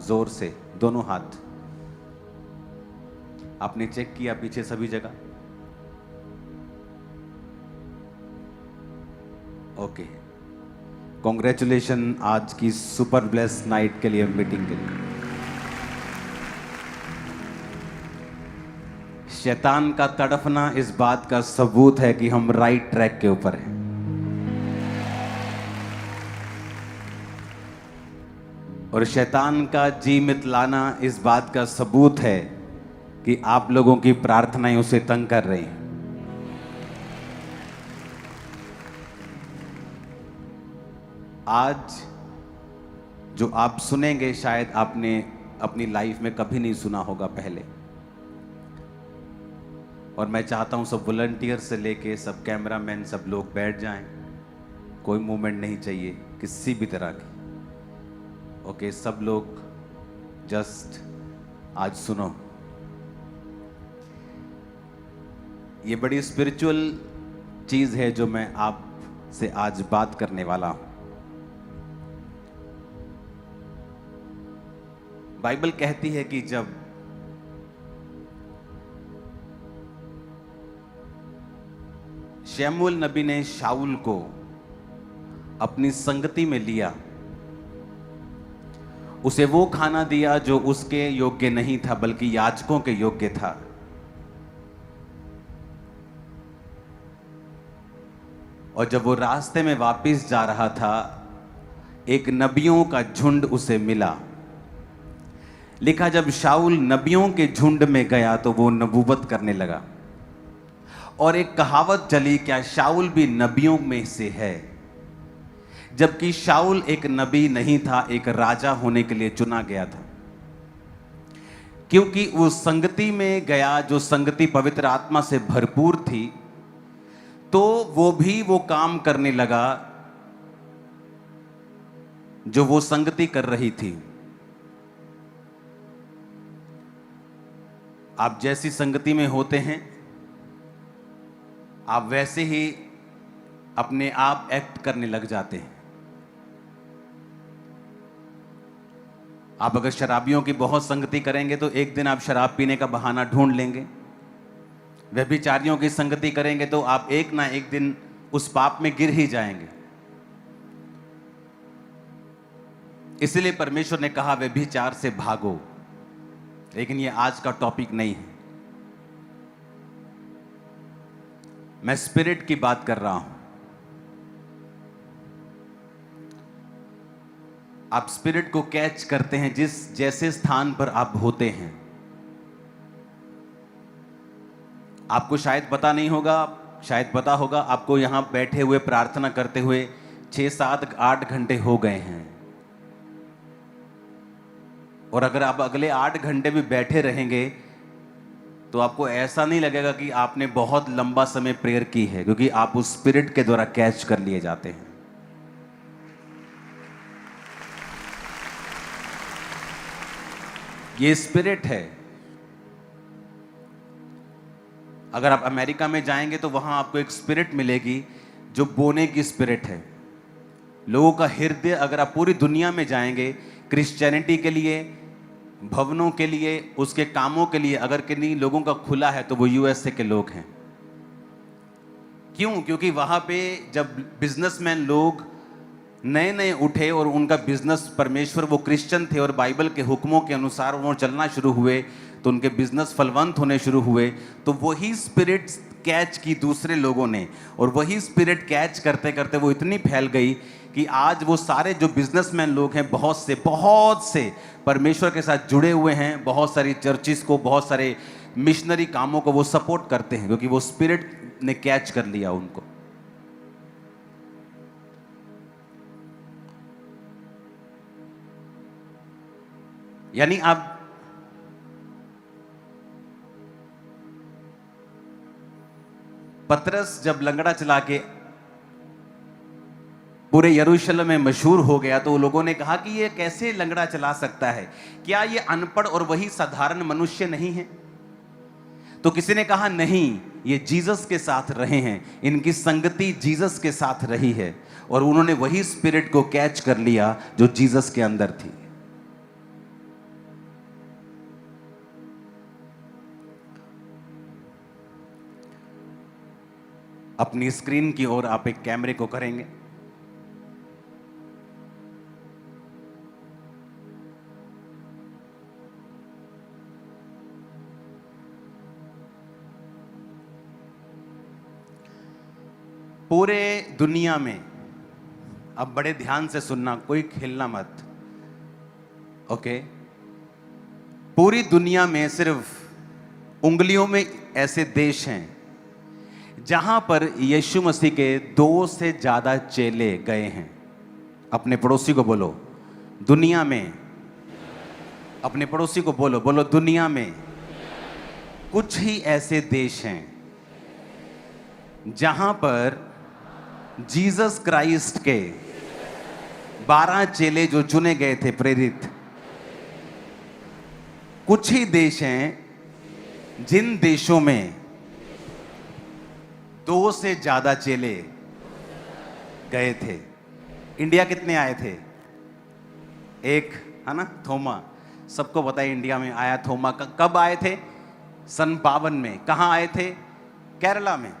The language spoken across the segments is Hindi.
जोर से, दोनों हाथ। आपने चेक किया पीछे सभी जगह? ओके, कॉन्ग्रेचुलेशन आज की सुपर ब्लेस नाइट के लिए, मीटिंग के लिए। शैतान का तड़फना इस बात का सबूत है कि हम राइट ट्रैक के ऊपर हैं। और शैतान का जी मितलाना इस बात का सबूत है कि आप लोगों की प्रार्थनाएं उसे तंग कर रही हैं। आज जो आप सुनेंगे शायद आपने अपनी लाइफ में कभी नहीं सुना होगा पहले। और मैं चाहता हूं सब वॉलंटियर से लेके सब कैमरामैन सब लोग बैठ जाएं, कोई मूवमेंट नहीं चाहिए किसी भी तरह की। ओके, सब लोग जस्ट आज सुनो। ये बड़ी स्पिरिचुअल चीज है जो मैं आपसे आज बात करने वाला हूं। बाइबल कहती है कि जब शमूएल नबी ने शाऊल को अपनी संगति में लिया, उसे वो खाना दिया जो उसके योग्य नहीं था बल्कि याजकों के योग्य था। और जब वो रास्ते में वापस जा रहा था, एक नबियों का झुंड उसे मिला। लिखा जब शाऊल नबियों के झुंड में गया तो वो नबूवत करने लगा। और एक कहावत चली, क्या शाऊल भी नबियों में से है? जबकि शाऊल एक नबी नहीं था, एक राजा होने के लिए चुना गया था। क्योंकि वो संगति में गया जो संगति पवित्र आत्मा से भरपूर थी, तो वो भी वो काम करने लगा जो वो संगति कर रही थी। आप जैसी संगति में होते हैं, आप वैसे ही अपने आप एक्ट करने लग जाते हैं। आप अगर शराबियों की बहुत संगति करेंगे तो एक दिन आप शराब पीने का बहाना ढूंढ लेंगे। व्यभिचारियों की संगति करेंगे तो आप एक ना एक दिन उस पाप में गिर ही जाएंगे। इसलिए परमेश्वर ने कहा व्यभिचार से भागो। लेकिन ये आज का टॉपिक नहीं है। मैं स्पिरिट की बात कर रहा हूं। आप स्पिरिट को कैच करते हैं जिस जैसे स्थान पर आप होते हैं। आपको शायद पता नहीं होगा, शायद पता होगा, आपको यहां बैठे हुए प्रार्थना करते हुए 6, 7, 8 घंटे हो गए हैं। और अगर आप अगले 8 घंटे भी बैठे रहेंगे तो आपको ऐसा नहीं लगेगा कि आपने बहुत लंबा समय प्रेयर की है, क्योंकि आप उस स्पिरिट के द्वारा कैच कर लिए जाते हैं। ये स्पिरिट है। अगर आप अमेरिका में जाएंगे तो वहां आपको एक स्पिरिट मिलेगी जो बोने की स्पिरिट है। लोगों का हृदय, अगर आप पूरी दुनिया में जाएंगे क्रिश्चियनिटी के लिए, भवनों के लिए, उसके कामों के लिए, अगर किन्हीं लोगों का खुला है तो वो यूएसए के लोग हैं। क्यों? क्योंकि वहां पे जब बिजनेसमैन लोग नए नए उठे और उनका बिजनेस, परमेश्वर, वो क्रिश्चियन थे और बाइबल के हुक्मों के अनुसार वो चलना शुरू हुए, तो उनके बिजनेस फलवंत होने शुरू हुए। तो वही स्पिरिट कैच की दूसरे लोगों ने, और वही स्पिरिट कैच करते करते वो इतनी फैल गई कि आज वो सारे जो बिजनेसमैन लोग हैं, बहुत से परमेश्वर के साथ जुड़े हुए हैं। बहुत सारी चर्चिस को, बहुत सारे मिशनरी कामों को वो सपोर्ट करते हैं, क्योंकि वो स्पिरिट ने कैच कर लिया उनको। यानी आप पतरस जब लंगड़ा चला के पूरे यरूशलेम में मशहूर हो गया, तो लोगों ने कहा कि ये कैसे लंगड़ा चला सकता है? क्या ये अनपढ़ और वही साधारण मनुष्य नहीं है? तो किसी ने कहा नहीं, ये जीसस के साथ रहे हैं, इनकी संगति जीसस के साथ रही है, और उन्होंने वही स्पिरिट को कैच कर लिया जो जीसस के अंदर थी। अपनी स्क्रीन की ओर आप एक कैमरे को करेंगे। पूरे दुनिया में, अब बड़े ध्यान से सुनना, कोई खेलना मत, ओके? पूरी दुनिया में सिर्फ उंगलियों में ऐसे देश हैं जहां पर यीशु मसीह के 2 से ज्यादा चेले गए हैं। अपने पड़ोसी को बोलो, दुनिया में। अपने पड़ोसी को बोलो, बोलो दुनिया में कुछ ही ऐसे देश हैं जहां पर जीसस क्राइस्ट के 12 चेले जो चुने गए थे, प्रेरित, कुछ ही देश हैं जिन देशों में 2 से ज्यादा चेले गए थे। इंडिया कितने आए थे? एक, है ना, थोमा। सबको पता है इंडिया में आया थोमा। कब आए थे? सन 52 में। कहां आए थे? केरला में।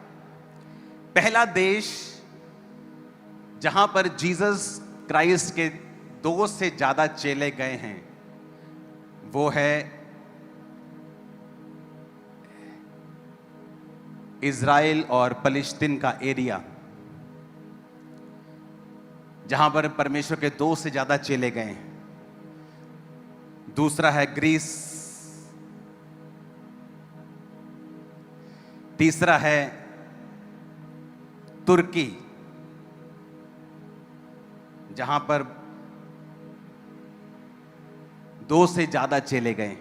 पहला देश जहां पर जीसस क्राइस्ट के 2 से ज्यादा चेले गए हैं वो है इज़राइल और फलस्तीन का एरिया, जहां पर परमेश्वर के 2 से ज्यादा चेले गए हैं। दूसरा है ग्रीस, तीसरा है तुर्की, जहां पर 2 से ज्यादा चेले गए।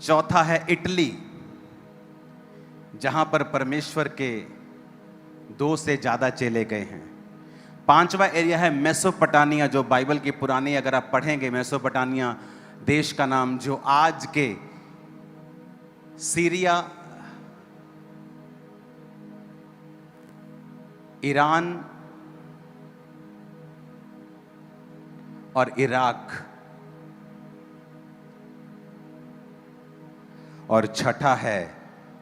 चौथा है इटली, जहां पर परमेश्वर के 2 से ज्यादा चेले गए हैं। पांचवा एरिया है मेसोपोटामिया, जो बाइबल की पुरानी अगर आप पढ़ेंगे, मेसोपोटामिया देश का नाम, जो आज के सीरिया, ईरान और इराक। और छठा है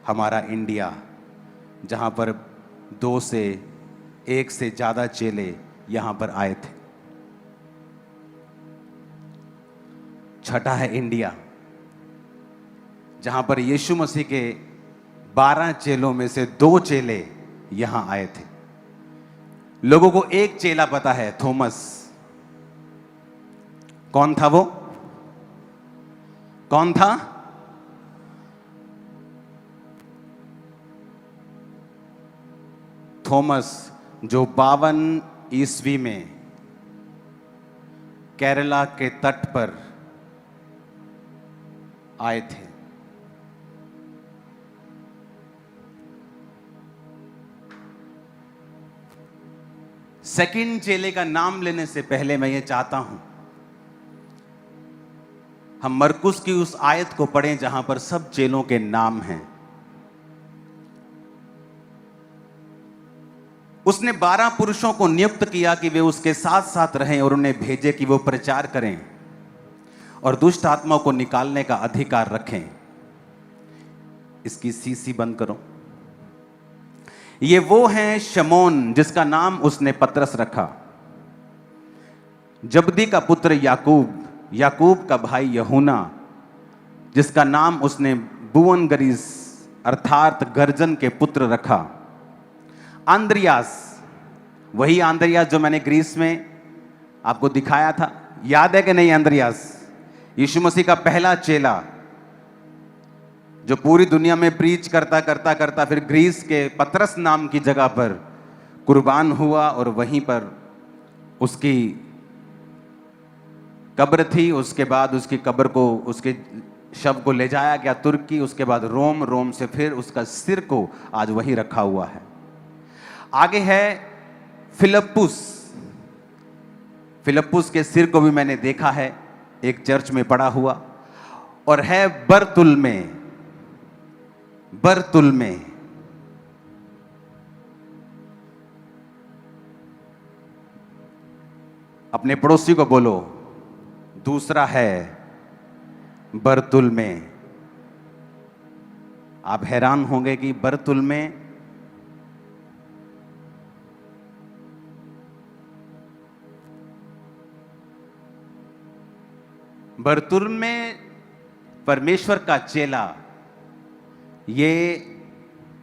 हमारा इंडिया, जहां पर 2 से 1 से ज्यादा चेले यहां पर आए थे। छठा है इंडिया, जहां पर यीशु मसीह के 12 चेलों में से 2 चेले यहां आए थे। लोगों को एक चेला पता है, थॉमस। कौन था वो? कौन था? थॉमस, जो 52 ईस्वी में केरला के तट पर आए थे। सेकंड चेले का नाम लेने से पहले मैं ये चाहता हूं हम मरकुस की उस आयत को पढ़ें जहां पर सब चेलों के नाम हैं। उसने 12 पुरुषों को नियुक्त किया कि वे उसके साथ साथ रहें और उन्हें भेजे कि वो प्रचार करें और दुष्ट आत्माओं को निकालने का अधिकार रखें। इसकी सीसी बंद करो। ये वो हैं शमौन, जिसका नाम उसने पतरस रखा, जबदी का पुत्र याकूब, याकूब का भाई यूहन्ना, जिसका नाम उसने बुअनगरीस अर्थात गर्जन के पुत्र रखा, आंद्रियास, वही आंद्रियास जो मैंने ग्रीस में आपको दिखाया था, याद है कि नहीं? आंद्रियास यीशु मसीह का पहला चेला, जो पूरी दुनिया में प्रीच करता करता करता फिर ग्रीस के पतरस नाम की जगह पर कुर्बान हुआ और वहीं पर उसकी कब्र थी। उसके बाद उसकी कब्र को, उसके शव को ले जाया गया तुर्की, उसके बाद रोम, रोम से फिर उसका सिर को आज वहीं रखा हुआ है। आगे है फिलिप्पुस। फिलिप्पुस के सिर को भी मैंने देखा है एक चर्च में पड़ा हुआ। और है बरतुल्मै। बरतुल्मै अपने पड़ोसी को बोलो, दूसरा है बरतुल्मै। आप हैरान होंगे कि बर्तुल्मै परमेश्वर का चेला ये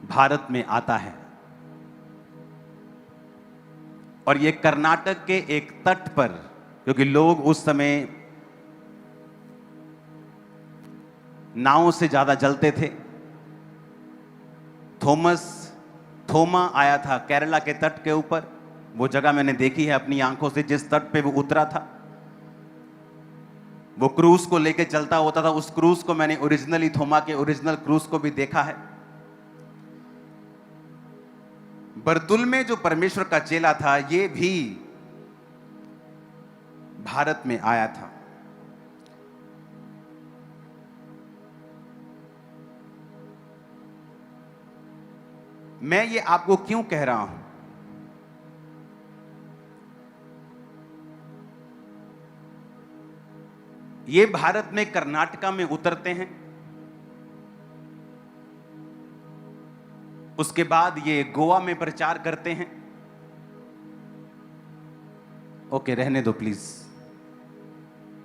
भारत में आता है और ये कर्नाटक के एक तट पर, क्योंकि लोग उस समय नावों से ज्यादा चलते थे। थोमा आया था केरला के तट के ऊपर। वो जगह मैंने देखी है अपनी आंखों से, जिस तट पे वो उतरा था। वो क्रूज को लेके चलता होता था। उस क्रूज को मैंने ओरिजिनली थोमा के ओरिजिनल क्रूज को भी देखा है। बर्तुल्मै जो परमेश्वर का चेला था, ये भी भारत में आया था। मैं ये आपको क्यों कह रहा हूं? ये भारत में कर्नाटका में उतरते हैं, उसके बाद ये गोवा में प्रचार करते हैं। ओके, रहने दो प्लीज।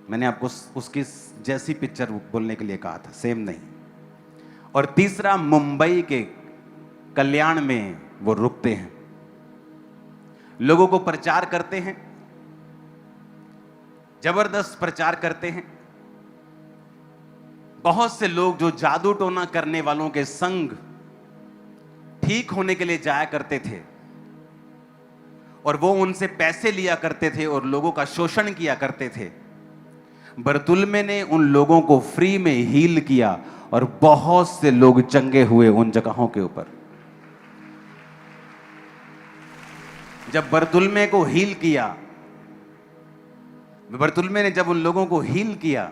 मैंने आपको उसकी जैसी पिक्चर बोलने के लिए कहा था, सेम नहीं। और तीसरा, मुंबई के कल्याण में वो रुकते हैं, लोगों को प्रचार करते हैं, जबरदस्त प्रचार करते हैं। बहुत से लोग जो जादू टोना करने वालों के संग ठीक होने के लिए जाया करते थे और वो उनसे पैसे लिया करते थे और लोगों का शोषण किया करते थे, बर्तुल्मै ने उन लोगों को फ्री में हील किया और बहुत से लोग चंगे हुए उन जगहों के ऊपर। जब बर्तुल्मै को हील किया, बर्तुल्मै ने जब उन लोगों को हील किया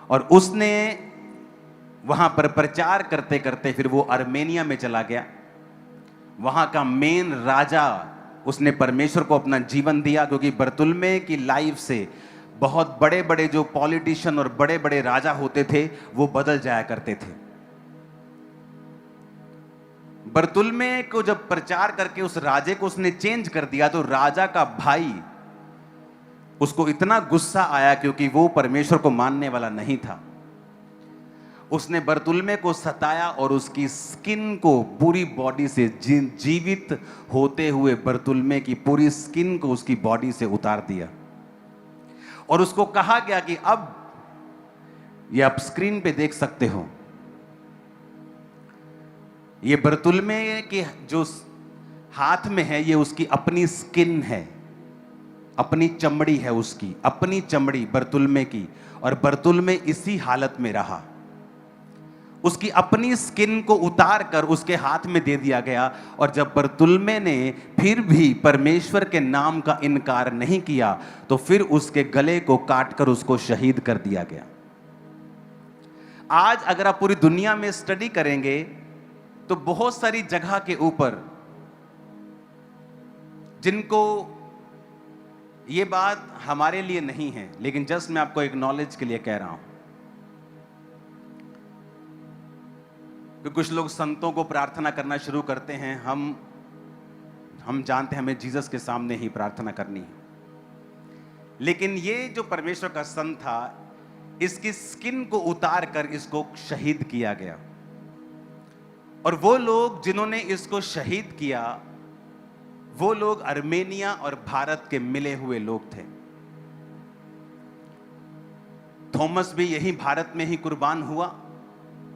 और उसने वहां पर प्रचार करते करते फिर वो आर्मेनिया में चला गया। वहां का मेन राजा, उसने परमेश्वर को अपना जीवन दिया, क्योंकि बर्तुल्मै की लाइफ से बहुत बड़े बड़े जो पॉलिटिशियन और बड़े बड़े राजा होते थे वो बदल जाया करते थे। बर्तुल्मै को जब प्रचार करके उस राजे को उसने चेंज कर दिया, तो राजा का भाई, उसको इतना गुस्सा आया क्योंकि वो परमेश्वर को मानने वाला नहीं था। उसने बर्तुल्मै को सताया और उसकी स्किन को, पूरी बॉडी से, जीवित होते हुए बर्तुल्मै की पूरी स्किन को उसकी बॉडी से उतार दिया। और उसको कहा गया कि अब, ये आप स्क्रीन पे देख सकते हो, ये बर्तुल्मै के जो हाथ में है, ये उसकी अपनी स्किन है, अपनी चमड़ी है, उसकी अपनी चमड़ी बर्तुल्मै की। और बर्तुल्मै इसी हालत में रहा, उसकी अपनी स्किन को उतार कर उसके हाथ में दे दिया गया। और जब बर्तुल्मै ने फिर भी परमेश्वर के नाम का इनकार नहीं किया, तो फिर उसके गले को काटकर उसको शहीद कर दिया गया। आज अगर आप पूरी दुनिया में स्टडी करेंगे तो बहुत सारी जगह के ऊपर, जिनको ये बात हमारे लिए नहीं है, लेकिन जस्ट मैं आपको एक नॉलेज के लिए कह रहा हूं कि कुछ लोग संतों को प्रार्थना करना शुरू करते हैं। हम जानते हैं हमें जीसस के सामने ही प्रार्थना करनी है, लेकिन ये जो परमेश्वर का संत था, इसकी स्किन को उतार कर इसको शहीद किया गया। और वो लोग जिन्होंने इसको शहीद किया, वो लोग आर्मेनिया और भारत के मिले हुए लोग थे। थॉमस भी यही भारत में ही कुर्बान हुआ।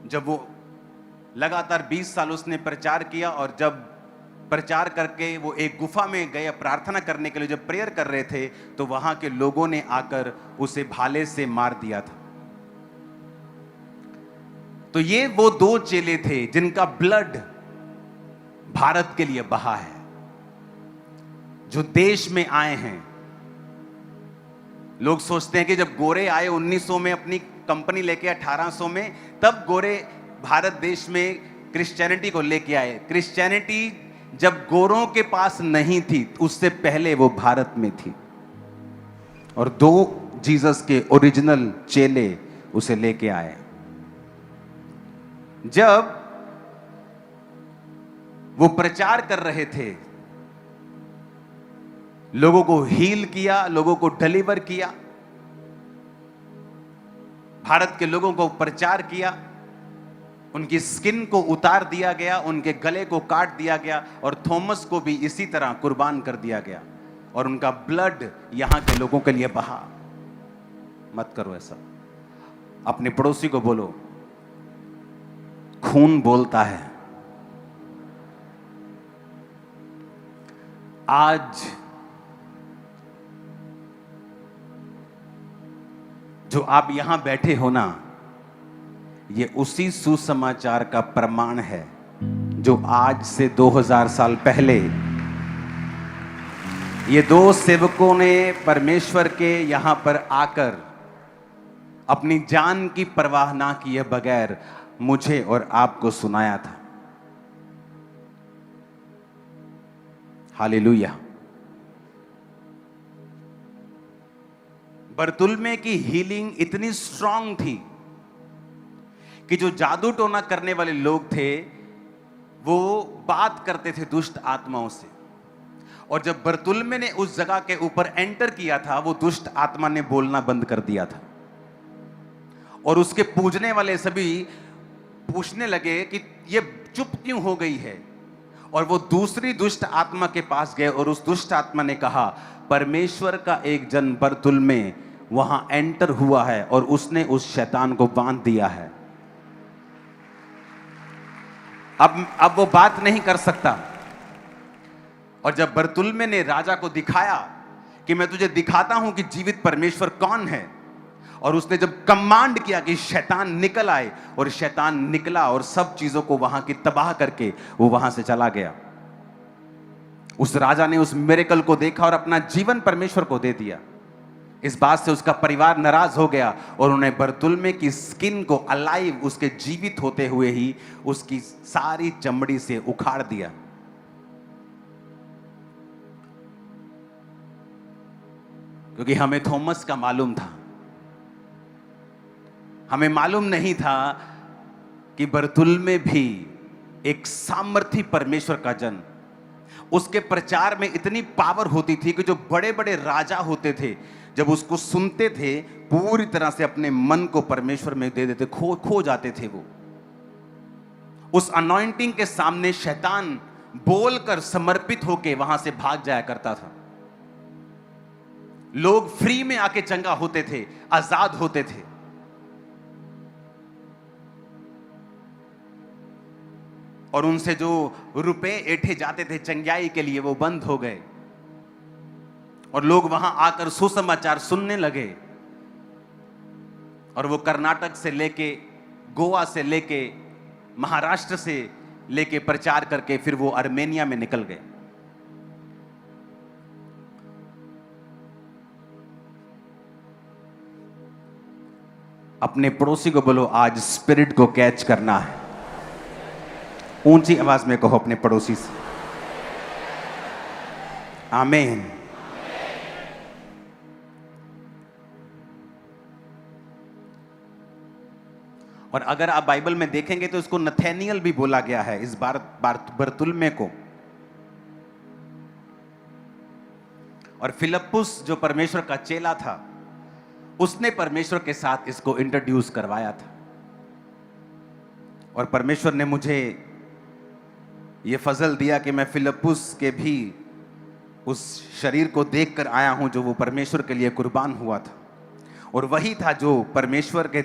जब वो लगातार 20 साल उसने प्रचार किया, और जब प्रचार करके वो एक गुफा में गए प्रार्थना करने के लिए, जब प्रेयर कर रहे थे, तो वहां के लोगों ने आकर उसे भाले से मार दिया था। तो ये वो दो चेले थे जिनका ब्लड भारत के लिए बहा है, जो देश में आए हैं। लोग सोचते हैं कि जब गोरे आए 1900 में अपनी कंपनी लेके, 1800 में, तब गोरे भारत देश में क्रिश्चियनिटी को लेके आए। क्रिश्चियनिटी जब गोरों के पास नहीं थी, उससे पहले वो भारत में थी, और दो जीसस के ओरिजिनल चेले उसे लेके आए। जब वो प्रचार कर रहे थे, लोगों को हील किया, लोगों को डिलीवर किया, भारत के लोगों को प्रचार किया, उनकी स्किन को उतार दिया गया, उनके गले को काट दिया गया और थॉमस को भी इसी तरह कुर्बान कर दिया गया और उनका ब्लड यहां के लोगों के लिए बहा। मत करो ऐसा। अपने पड़ोसी को बोलो, खून बोलता है। आज जो आप यहां बैठे हो ना, ये उसी सुसमाचार का प्रमाण है जो आज से 2000 साल पहले ये दो सेवकों ने परमेश्वर के यहां पर आकर अपनी जान की परवाह ना किए बगैर मुझे और आपको सुनाया था। हालेलुया। बरतुल्मे की हीलिंग इतनी स्ट्रांग थी कि जो जादू टोना करने वाले लोग थे वो बात करते थे दुष्ट आत्माओं से, और जब बरतुल्मे ने उस जगह के ऊपर एंटर किया था, वो दुष्ट आत्मा ने बोलना बंद कर दिया था और उसके पूजने वाले सभी पूछने लगे कि ये चुप क्यों हो गई है। और वो दूसरी दुष्ट आत्मा के पास गए और उस दुष्ट आत्मा ने कहा, परमेश्वर का एक जन बरतुल्मे वहां एंटर हुआ है और उसने उस शैतान को बांध दिया है। अब वो बात नहीं कर सकता। और जब बरतुल्मे ने राजा को दिखाया कि मैं तुझे दिखाता हूं कि जीवित परमेश्वर कौन है, और उसने जब कमांड किया कि शैतान निकल आए, और शैतान निकला और सब चीजों को वहां की तबाह करके वो वहां से चला गया। उस राजा ने उस मिरेकल को देखा और अपना जीवन परमेश्वर को दे दिया। इस बात से उसका परिवार नाराज हो गया और उन्हें बरतुल्मे की स्किन को अलाइव, उसके जीवित होते हुए ही उसकी सारी चमड़ी से उखाड़ दिया। क्योंकि हमें थॉमस का मालूम था, हमें मालूम नहीं था कि बरतुल्मे भी एक सामर्थी परमेश्वर का जन। उसके प्रचार में इतनी पावर होती थी कि जो बड़े बड़े राजा होते थे, जब उसको सुनते थे पूरी तरह से अपने मन को परमेश्वर में दे देते, खो जाते थे। वो उस अनॉइंटिंग के सामने शैतान बोलकर समर्पित होकर वहां से भाग जाया करता था। लोग फ्री में आके चंगा होते थे, आजाद होते थे। और उनसे जो रुपए ऐंठे जाते थे चंगाई के लिए, वो बंद हो गए और लोग वहां आकर सुसमाचार सुनने लगे। और वो कर्नाटक से लेके, गोवा से लेके, महाराष्ट्र से लेके प्रचार करके फिर वो आर्मेनिया में निकल गए। अपने पड़ोसी को बोलो, आज स्पिरिट को कैच करना है। ऊंची आवाज में कहो अपने पड़ोसी से, आमीन। और अगर आप बाइबल में देखेंगे तो इसको नथेनियल भी बोला गया है, इस बरतुल्मे को। और फिलिप्पुस जो परमेश्वर का चेला था, उसने परमेश्वर के साथ इसको इंट्रोड्यूस करवाया था। और परमेश्वर ने मुझे यह फजल दिया कि मैं फिलिप्पुस के भी उस शरीर को देखकर आया हूं जो वो परमेश्वर के लिए कुर्बान हुआ था। और वही था जो परमेश्वर के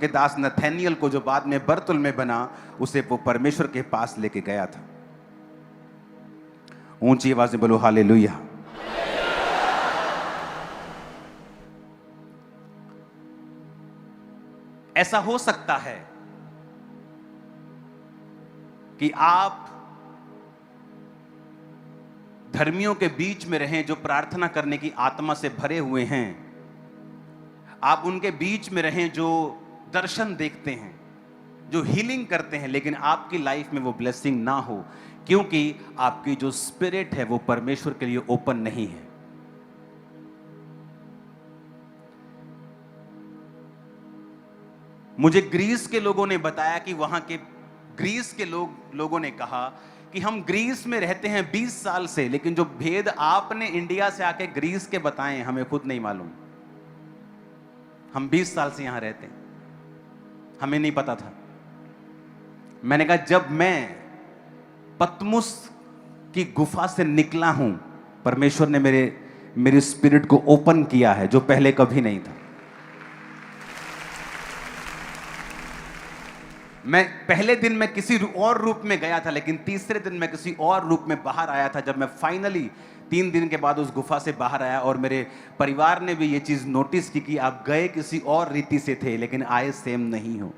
दास नथेनियल को, जो बाद में बरतुल्मे बना, उसे वो परमेश्वर के पास लेके गया था। ऊंची आवाज में बोलो हालेलुया। ऐसा हो सकता है कि आप धर्मियों के बीच में रहें जो प्रार्थना करने की आत्मा से भरे हुए हैं। आप उनके बीच में रहें जो दर्शन देखते हैं, जो हीलिंग करते हैं, लेकिन आपकी लाइफ में वो ब्लेसिंग ना हो, क्योंकि आपकी जो स्पिरिट है वो परमेश्वर के लिए ओपन नहीं है। मुझे ग्रीस के लोगों ने बताया कि वहां के ग्रीस के लोगों ने कहा कि हम ग्रीस में रहते हैं 20 साल से, लेकिन जो भेद आपने इंडिया से आके ग्रीस के बताए हमें खुद नहीं मालूम। हम 20 साल से यहां रहते हैं, हमें नहीं पता था। मैंने कहा जब मैं पतमुस की गुफा से निकला हूं, परमेश्वर ने मेरे स्पिरिट को ओपन किया है, जो पहले कभी नहीं था। मैं पहले दिन मैं किसी और रूप में गया था, लेकिन तीसरे दिन मैं किसी और रूप में बाहर आया था। जब मैं फाइनली 3 दिन के बाद उस गुफा से बाहर आया, और मेरे परिवार ने भी ये चीज नोटिस की कि आप गए किसी और रीति से थे, लेकिन आए सेम नहीं हो।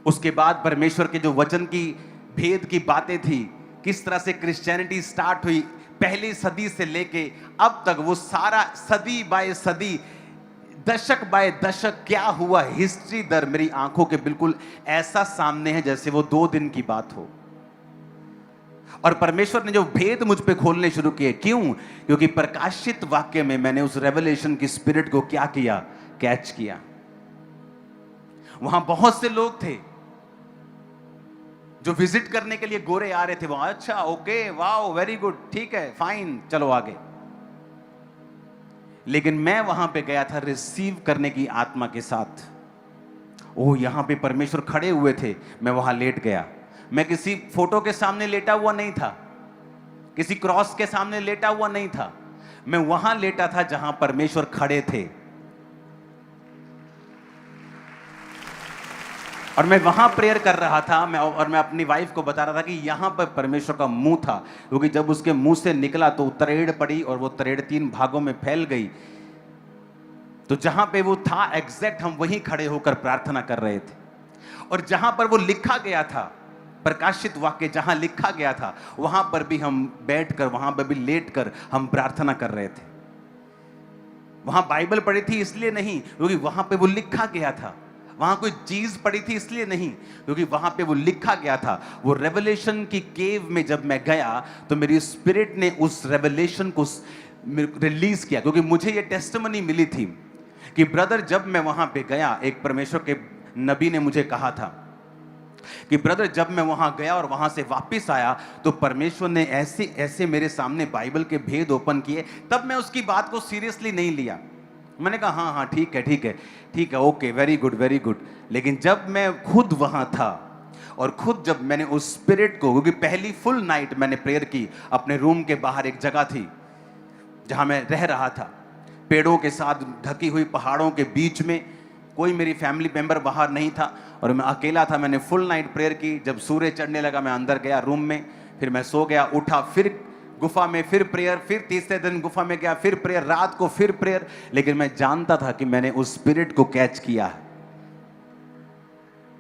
उसके बाद परमेश्वर के जो वचन की भेद की बातें थी, किस तरह से क्रिश्चियनिटी स्टार्ट हुई पहली सदी से लेके अब तक, वो सारा सदी बाय सदी, दशक बाय दशक क्या हुआ, हिस्ट्री दर मेरी आंखों के बिल्कुल ऐसा सामने है जैसे वो 2 दिन की बात हो। और परमेश्वर ने जो भेद मुझ पे खोलने शुरू किए, क्यों? क्योंकि प्रकाशित वाक्य में मैंने उस रेवलेशन की स्पिरिट को क्या किया, कैच किया। वहां बहुत से लोग थे जो विजिट करने के लिए गोरे आ रहे थे वहां। अच्छा, ओके, वाओ, वेरी गुड, ठीक है, फाइन, चलो आगे। लेकिन मैं वहां पे गया था रिसीव करने की आत्मा के साथ। ओह, यहां पे परमेश्वर खड़े हुए थे, मैं वहां लेट गया। मैं किसी फोटो के सामने लेटा हुआ नहीं था, किसी क्रॉस के सामने लेटा हुआ नहीं था, मैं वहां लेटा था जहां परमेश्वर खड़े थे। और मैं वहां प्रेयर कर रहा था, मैं अपनी वाइफ को बता रहा था कि यहां पर परमेश्वर का मुंह था, क्योंकि जब उसके मुंह से निकला तो तरेड़ पड़ी, और वो तरेड़ 3 भागों में फैल गई। तो जहां पे वो था एग्जैक्ट, हम वहीं खड़े होकर प्रार्थना कर रहे थे। और जहां पर वो लिखा गया था, प्रकाशित वाक्य जहां लिखा गया था, वहां पर भी हम बैठकर, वहां पर भी लेटकर हम प्रार्थना कर रहे थे। वहां बाइबल पढ़ी थी इसलिए नहीं, क्योंकि वहां पे वो लिखा गया था। वहां कोई चीज पड़ी थी इसलिए नहीं, क्योंकि वहां पे वो लिखा गया था। वो रेवलेशन की केव में जब मैं गया तो मेरी स्पिरिट ने उस रेवलेशन को रिलीज किया, क्योंकि मुझे ये टेस्टिमनी मिली थी कि ब्रदर, जब मैं वहां पे गया, एक परमेश्वर के नबी ने मुझे कहा था कि ब्रदर, जब मैं वहां गया और वहां से वापस आया तो परमेश्वर ने ऐसे ऐसे मेरे सामने बाइबल के भेद ओपन किए। तब मैं उसकी बात को सीरियसली नहीं लिया। मैंने कहा हाँ हाँ, ठीक है ठीक है ठीक है, okay, very good very good. लेकिन जब मैं खुद वहां था और खुद जब मैंने उस स्पिरिट को, क्योंकि पहली फुल नाइट मैंने प्रेयर की, अपने रूम के बाहर एक जगह थी जहां मैं रह रहा था, पेड़ों के साथ ढकी हुई पहाड़ों के बीच में, कोई मेरी फैमिली मेंबर बाहर नहीं था और मैं अकेला था। मैंने फुल नाइट प्रेयर की। जब सूर्य चढ़ने लगा मैं अंदर गया रूम में, फिर मैं सो गया, उठा, फिर गुफा में, फिर प्रेयर, फिर तीसरे दिन गुफा में गया, फिर प्रेयर, रात को फिर प्रेयर। लेकिन मैं जानता था कि मैंने उस स्पिरिट को कैच किया है।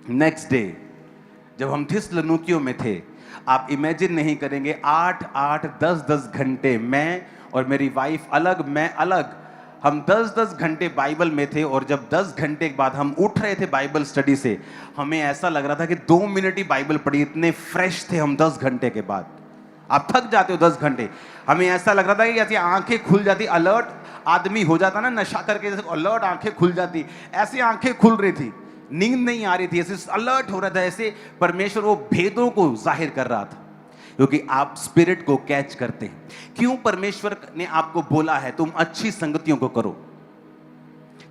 नेक्स्ट डे जब हम थिस्सलुनीकियों में थे, आप इमेजिन नहीं करेंगे, 8-8, 10-10 घंटे मैं और मेरी वाइफ अलग, मैं अलग, हम 10-10 घंटे बाइबल में थे। और जब 10 घंटे के बाद हम उठ रहे थे बाइबल स्टडी से, हमें ऐसा लग रहा था कि 2 मिनट ही बाइबल पढ़ी, इतने फ्रेश थे हम 10 घंटे के बाद। आप थक जाते हो 10 घंटे, हमें ऐसा लग रहा था कि जैसे आंखें खुल जाती, अलर्ट आदमी हो जाता ना नशा करके, जैसे अलर्ट आंखें खुल जाती, ऐसी आंखें खुल रही थी, नींद नहीं आ रही थी, ऐसे अलर्ट हो रहा था, ऐसे परमेश्वर वो भेदों को जाहिर कर रहा था, क्योंकि आप स्पिरिट को कैच करते हैं। क्यों परमेश्वर ने आपको बोला है तुम अच्छी संगतियों को करो?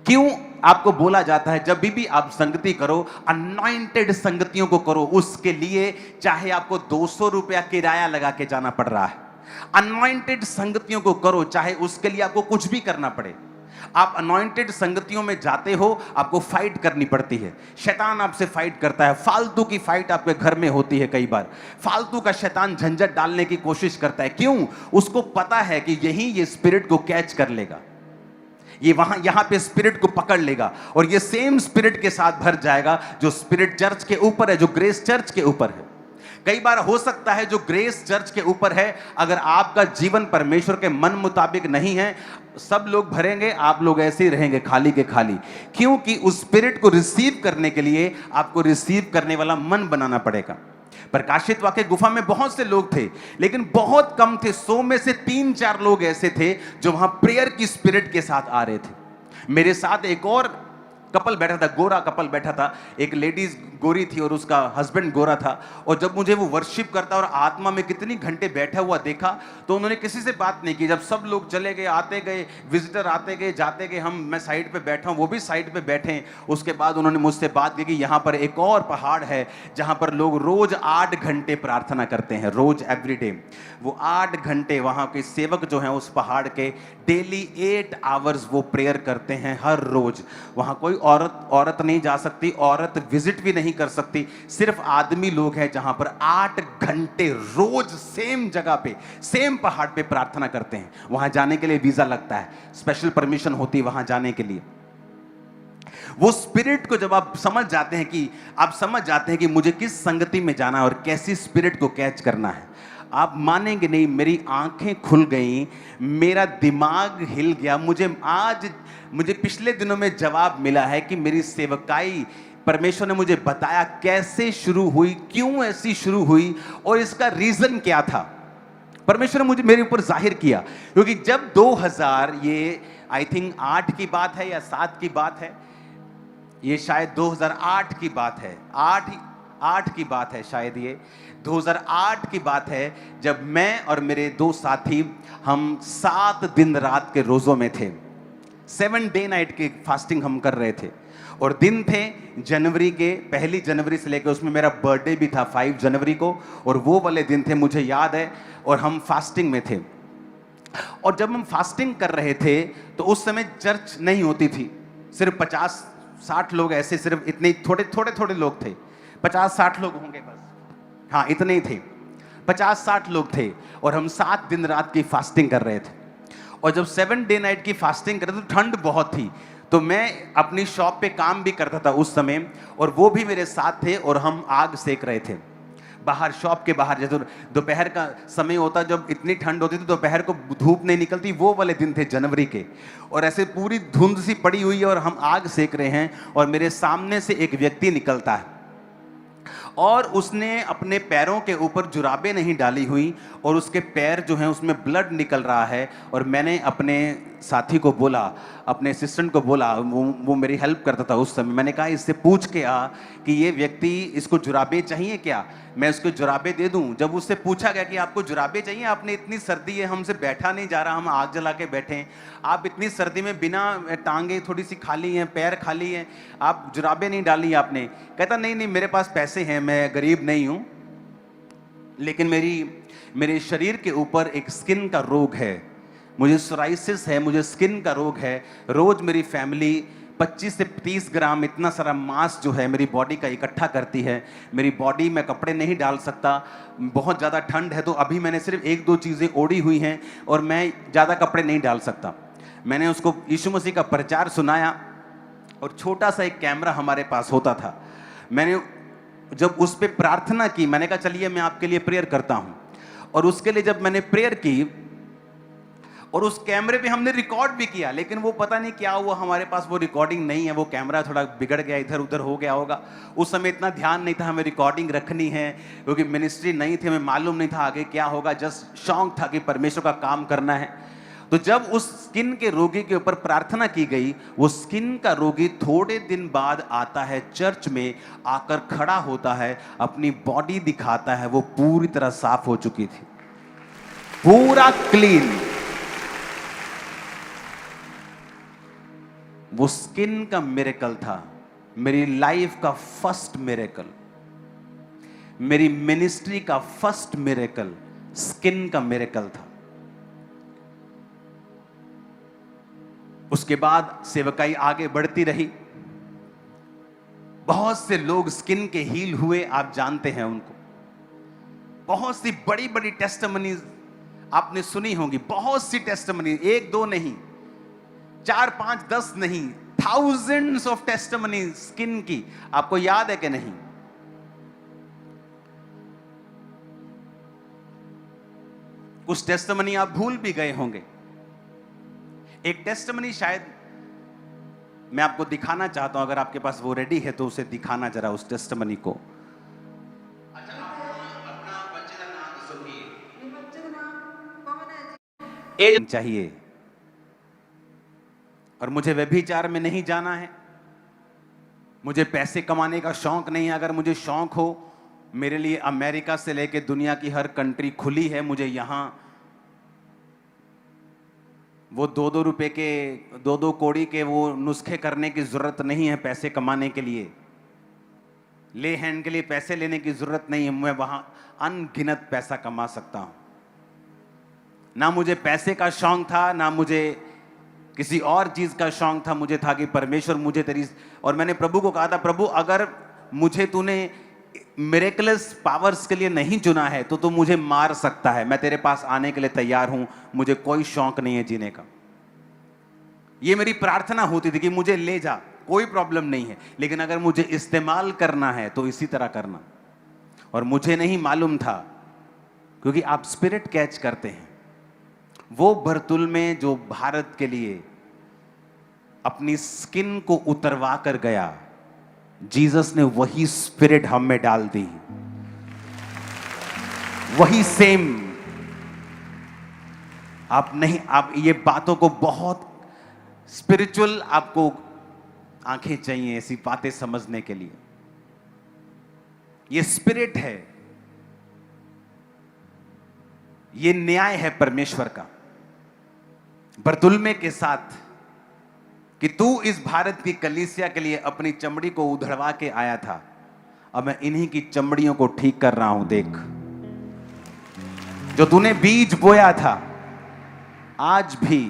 क्यों आपको बोला जाता है जब भी आप संगति करो, अनॉइंटेड संगतियों को करो? उसके लिए चाहे आपको 200 रुपया किराया लगा के जाना पड़ रहा है, अनॉइंटेड संगतियों को करो, चाहे उसके लिए आपको कुछ भी करना पड़े। आप अनॉइंटेड संगतियों में जाते हो, आपको फाइट करनी पड़ती है, शैतान आपसे फाइट करता है, फालतू की फाइट आपके घर में होती है, कई बार फालतू का शैतान झंझट डालने की कोशिश करता है। क्यों? उसको पता है कि यही ये स्पिरिट को कैच कर लेगा, ये यहां पे स्पिरिट को पकड़ लेगा और ये सेम स्पिरिट के साथ भर जाएगा जो स्पिरिट चर्च के ऊपर है, जो ग्रेस चर्च के ऊपर है। कई बार हो सकता है जो ग्रेस चर्च के ऊपर है, अगर आपका जीवन परमेश्वर के मन मुताबिक नहीं है, सब लोग भरेंगे, आप लोग ऐसे ही रहेंगे खाली के खाली। क्योंकि उस स्पिरिट को रिसीव करने के लिए आपको रिसीव करने वाला मन बनाना पड़ेगा। प्रकाशित वाक्य गुफा में बहुत से लोग थे, लेकिन बहुत कम थे, 100 में से 3-4 लोग ऐसे थे जो वहां प्रेयर की स्पिरिट के साथ आ रहे थे। मेरे साथ एक और कपल बैठा था, गोरा कपल बैठा था, एक लेडीज गोरी थी और उसका हस्बैंड गोरा था। और जब मुझे वो वर्शिप करता और आत्मा में कितनी घंटे बैठा हुआ देखा, तो उन्होंने किसी से बात नहीं की। जब सब लोग चले गए, आते गए, विजिटर आते गए, जाते गए, मैं साइड पे बैठा हूँ, वो भी साइड पे बैठे। उसके बाद उन्होंने मुझसे बात की कि यहाँ पर एक और पहाड़ है जहाँ पर लोग रोज 8 घंटे प्रार्थना करते हैं, रोज एवरीडे। वो 8 घंटे वहाँ के सेवक जो हैं उस पहाड़ के डेली 8 आवर्स वो प्रेयर करते हैं हर रोज। वहाँ कोई औरत नहीं जा सकती, औरत विजिट भी नहीं कर सकती, सिर्फ आदमी लोग हैं जहां पर 8 घंटे रोज सेम जगह पे, सेम पहाड़ पे प्रार्थना करते हैं। वहां जाने के लिए वीजा लगता है, स्पेशल परमिशन होती है वहां जाने के लिए। वो स्पिरिट को जब आप समझ जाते हैं कि मुझे किस संगति में जाना है और कैसी स्पिरिट को कैच करना है, आप मानेंगे नहीं, मेरी आंखें खुल गई, मेरा दिमाग हिल गया। मुझे पिछले दिनों में जवाब मिला है कि मेरी सेवकाई परमेश्वर ने मुझे बताया कैसे शुरू हुई, क्यों ऐसी शुरू हुई और इसका रीजन क्या था। परमेश्वर ने मुझे मेरे ऊपर जाहिर किया, क्योंकि जब 2000 ये आई थिंक 8 की बात है या 7 की बात है, ये शायद 2008 की बात है, 8 की बात है शायद, ये 2008 की बात है, जब मैं और मेरे 2 साथी हम 7 दिन रात के रोजों में थे। 7 डे नाइट की फास्टिंग हम कर रहे थे और दिन थे जनवरी के, 1 जनवरी से लेकर, उसमें मेरा बर्थडे भी था 5 जनवरी को, और वो वाले दिन थे मुझे याद है, और हम फास्टिंग में थे। और जब हम फास्टिंग कर रहे थे तो उस समय चर्च नहीं होती थी, सिर्फ 50-60 लोग, ऐसे सिर्फ इतने थोड़े लोग थे, 50-60 लोग होंगे बस, हाँ इतने ही थे, 50-60 लोग थे, और हम 7 दिन रात की फास्टिंग कर रहे थे। और जब 7 डे नाइट की फास्टिंग कर रहे थे तो ठंड बहुत थी, तो मैं अपनी शॉप पे काम भी करता था उस समय, और वो भी मेरे साथ थे, और हम आग सेक रहे थे बाहर, शॉप के बाहर। जैसे दोपहर का समय होता, जब इतनी ठंड होती थी दोपहर को धूप नहीं निकलती, वो वाले दिन थे जनवरी के, और ऐसे पूरी धुंध सी पड़ी हुई है और हम आग सेक रहे हैं, और मेरे सामने से एक व्यक्ति निकलता है और उसने अपने पैरों के ऊपर जुराबें नहीं डाली हुई, और उसके पैर जो हैं उसमें ब्लड निकल रहा है। और मैंने अपने साथी को बोला, अपने असिस्टेंट को बोला, वो मेरी हेल्प करता था उस समय, मैंने कहा इससे पूछ के आ कि ये व्यक्ति, इसको जुराबें चाहिए क्या, मैं उसको जुराबें दे दूं। जब उससे पूछा गया कि आपको जुराबें चाहिए, आपने, इतनी सर्दी है, हमसे बैठा नहीं जा रहा, हम आग जला के बैठे हैं, आप इतनी सर्दी में बिना टांगे थोड़ी सी खाली हैं, पैर खाली हैं, आप जुराबें नहीं डाली आपने। कहता नहीं मेरे पास पैसे हैं, मैं गरीब नहीं हूं, लेकिन मेरे शरीर के ऊपर एक स्किन का रोग है, मुझे सोराइसिस है, मुझे स्किन का रोग है। रोज मेरी फैमिली 25 से 30 ग्राम इतना सारा मांस जो है मेरी बॉडी का इकट्ठा करती है। मेरी बॉडी में कपड़े नहीं डाल सकता, बहुत ज़्यादा ठंड है, तो अभी मैंने सिर्फ 1-2 चीज़ें ओढ़ी हुई हैं और मैं ज़्यादा कपड़े नहीं डाल सकता। मैंने उसको यीशु मसीह का प्रचार सुनाया, और छोटा सा एक कैमरा हमारे पास होता था। मैंने जब उस पर प्रार्थना की, मैंने कहा चलिए मैं आपके लिए प्रेयर करता हूँ, और उसके लिए जब मैंने प्रेयर की, और उस कैमरे पे हमने रिकॉर्ड भी किया, लेकिन वो पता नहीं क्या हुआ, हमारे पास वो रिकॉर्डिंग नहीं है, वो कैमरा थोड़ा बिगड़ गया, इधर उधर हो गया होगा। उस समय इतना ध्यान नहीं था हमें रिकॉर्डिंग रखनी है, क्योंकि मिनिस्ट्री नहीं थी, हमें मालूम नहीं था आगे क्या होगा, जस्ट शौक था कि परमेश्वर का काम करना है। तो जब उस स्किन के रोगी के ऊपर प्रार्थना की गई, वो स्किन का रोगी थोड़े दिन बाद आता है चर्च में, आकर खड़ा होता है, अपनी बॉडी दिखाता है, वो पूरी तरह साफ हो चुकी थी, पूरा क्लीन। वो स्किन का मिरेकल था, मेरी लाइफ का फर्स्ट मिरेकल, मेरी मिनिस्ट्री का फर्स्ट मिरेकल स्किन का मिरेकल था। उसके बाद सेवकाई आगे बढ़ती रही, बहुत से लोग स्किन के हील हुए, आप जानते हैं उनको। बहुत सी बड़ी बड़ी टेस्टिमनीज आपने सुनी होंगी, बहुत सी टेस्टिमनी, 1-2 नहीं, 4-5 10 नहीं, थाउजेंड्स ऑफ टेस्टिमनी स्किन की। आपको याद है कि नहीं? कुछ टेस्टिमनी आप भूल भी गए होंगे। एक टेस्टिमनी शायद मैं आपको दिखाना चाहता हूं, अगर आपके पास वो रेडी है तो उसे दिखाना जरा, उस टेस्टिमनी को। अच्छा, अपना बच्चे का नाम सुनिए। बच्चे का नाम कौन है? चाहिए, और मुझे व्यभिचार में नहीं जाना है, मुझे पैसे कमाने का शौक नहीं है। अगर मुझे शौक हो, मेरे लिए अमेरिका से लेके दुनिया की हर कंट्री खुली है। मुझे यहां वो 2-2 रुपए के 2-2 कौड़ी के वो नुस्खे करने की जरूरत नहीं है। पैसे कमाने के लिए, ले हैंड के लिए पैसे लेने की जरूरत नहीं है। मैं वहां अनगिनत पैसा कमा सकता हूं। ना मुझे पैसे का शौक था, ना मुझे किसी और चीज का शौक था। मुझे था कि परमेश्वर मुझे तेरी, और मैंने प्रभु को कहा था, प्रभु अगर मुझे तूने मिरेकलस पावर्स के लिए नहीं चुना है तो तू मुझे मार सकता है। मैं तेरे पास आने के लिए तैयार हूं। मुझे कोई शौक नहीं है जीने का। ये मेरी प्रार्थना होती थी कि मुझे ले जा, कोई प्रॉब्लम नहीं है, लेकिन अगर मुझे इस्तेमाल करना है तो इसी तरह करना। और मुझे नहीं मालूम था, क्योंकि आप स्पिरिट कैच करते हैं। वो बरतुल में जो भारत के लिए अपनी स्किन को उतरवा कर गया, जीसस ने वही स्पिरिट हम में डाल दी, वही सेम। आप ये बातों को बहुत स्पिरिचुअल, आपको आंखें चाहिए ऐसी बातें समझने के लिए। ये स्पिरिट है, ये न्याय है परमेश्वर का बरतुल्मे के साथ, कि तू इस भारत की कलीसिया के लिए अपनी चमड़ी को उधड़वा के आया था। अब मैं इन्हीं की चमड़ियों को ठीक कर रहा हूं। देख, जो तूने बीज बोया था, आज भी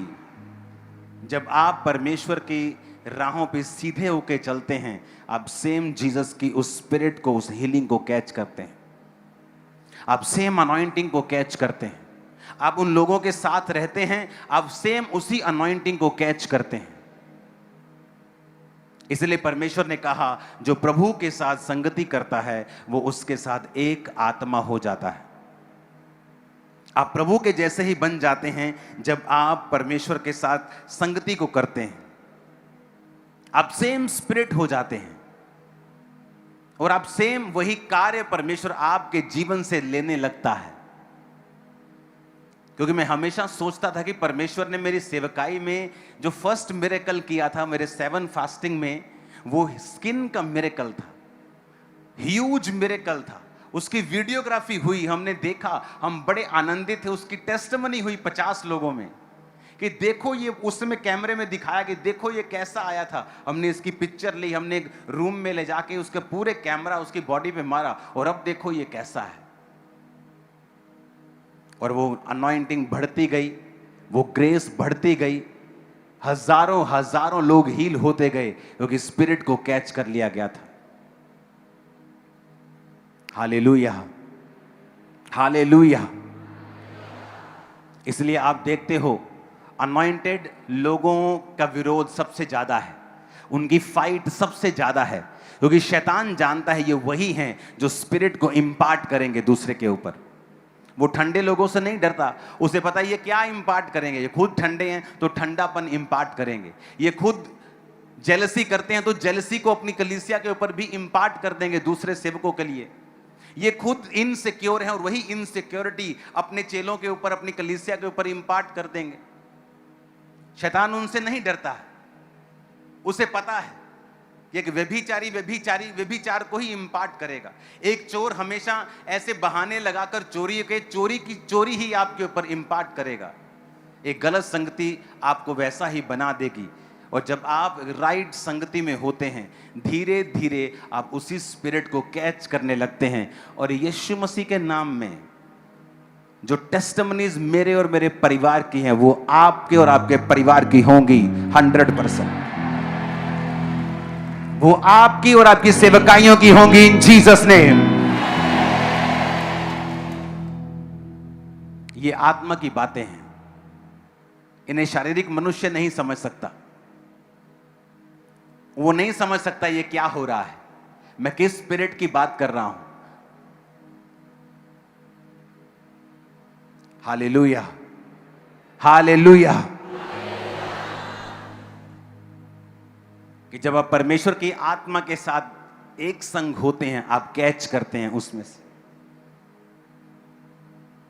जब आप परमेश्वर की राहों पे सीधे होके चलते हैं, आप सेम जीसस की उस स्पिरिट को, उस हीलिंग को कैच करते हैं। आप सेम अनॉइंटिंग को कैच करते हैं। आप उन लोगों के साथ रहते हैं, आप सेम उसी अनॉइंटिंग को कैच करते हैं। इसलिए परमेश्वर ने कहा, जो प्रभु के साथ संगति करता है वो उसके साथ एक आत्मा हो जाता है। आप प्रभु के जैसे ही बन जाते हैं जब आप परमेश्वर के साथ संगति को करते हैं। आप सेम स्पिरिट हो जाते हैं और आप सेम वही कार्य परमेश्वर आपके जीवन से लेने लगता है। क्योंकि मैं हमेशा सोचता था कि परमेश्वर ने मेरी सेवकाई में जो फर्स्ट मिरेकल किया था मेरे 7 फास्टिंग में, वो स्किन का मिरेकल था, ह्यूज मिरेकल था। उसकी वीडियोग्राफी हुई, हमने देखा, हम बड़े आनंदित थे। उसकी टेस्टिमनी हुई 50 लोगों में कि देखो ये, उस समय कैमरे में दिखाया कि देखो ये कैसा आया था। हमने इसकी पिक्चर ली, हमने एक रूम में ले जाके उसके पूरे कैमरा उसकी बॉडी पे मारा, और अब देखो ये कैसा है। और वो अनॉइंटिंग बढ़ती गई, वो ग्रेस बढ़ती गई, हजारों हजारों लोग हील होते गए, क्योंकि स्पिरिट को कैच कर लिया गया था। Hallelujah, hallelujah. इसलिए आप देखते हो, अनॉइंटेड लोगों का विरोध सबसे ज्यादा है, उनकी फाइट सबसे ज्यादा है, क्योंकि शैतान जानता है ये वही हैं जो स्पिरिट को इंपार्ट करेंगे दूसरे के ऊपर। वो ठंडे लोगों से नहीं डरता, उसे पता है ये क्या इंपार्ट करेंगे। ये खुद ठंडे हैं तो ठंडापन इंपार्ट करेंगे। ये खुद जेलसी करते हैं तो जेलसी को अपनी कलीसिया के ऊपर भी इंपार्ट कर देंगे दूसरे सेवकों के लिए। ये खुद इनसिक्योर हैं और वही इनसिक्योरिटी अपने चेलों के ऊपर, अपनी कलीसिया के ऊपर इंपार्ट कर देंगे। शैतान उनसे नहीं डरता है, उसे पता है एक व्यभिचारी व्यभिचार को ही इंपार्ट करेगा। एक चोर हमेशा ऐसे बहाने लगाकर चोरी की चोरी ही आपके ऊपर इंपार्ट करेगा। एक गलत संगति आपको वैसा ही बना देगी। और जब आप राइट संगति में होते हैं, धीरे धीरे आप उसी स्पिरिट को कैच करने लगते हैं। और यीशु मसीह के नाम में जो टेस्टिमनीज मेरे और मेरे परिवार की हैं, वो आपके और आपके परिवार की होंगी 100%। वो आपकी और आपकी सेवकाइयों की होंगी इन जीसस नेम। ये आत्मा की बातें हैं, इन्हें शारीरिक मनुष्य नहीं समझ सकता। वो नहीं समझ सकता ये क्या हो रहा है, मैं किस स्पिरिट की बात कर रहा हूं। Hallelujah, hallelujah. कि जब आप परमेश्वर की आत्मा के साथ एक संग होते हैं, आप कैच करते हैं उसमें से,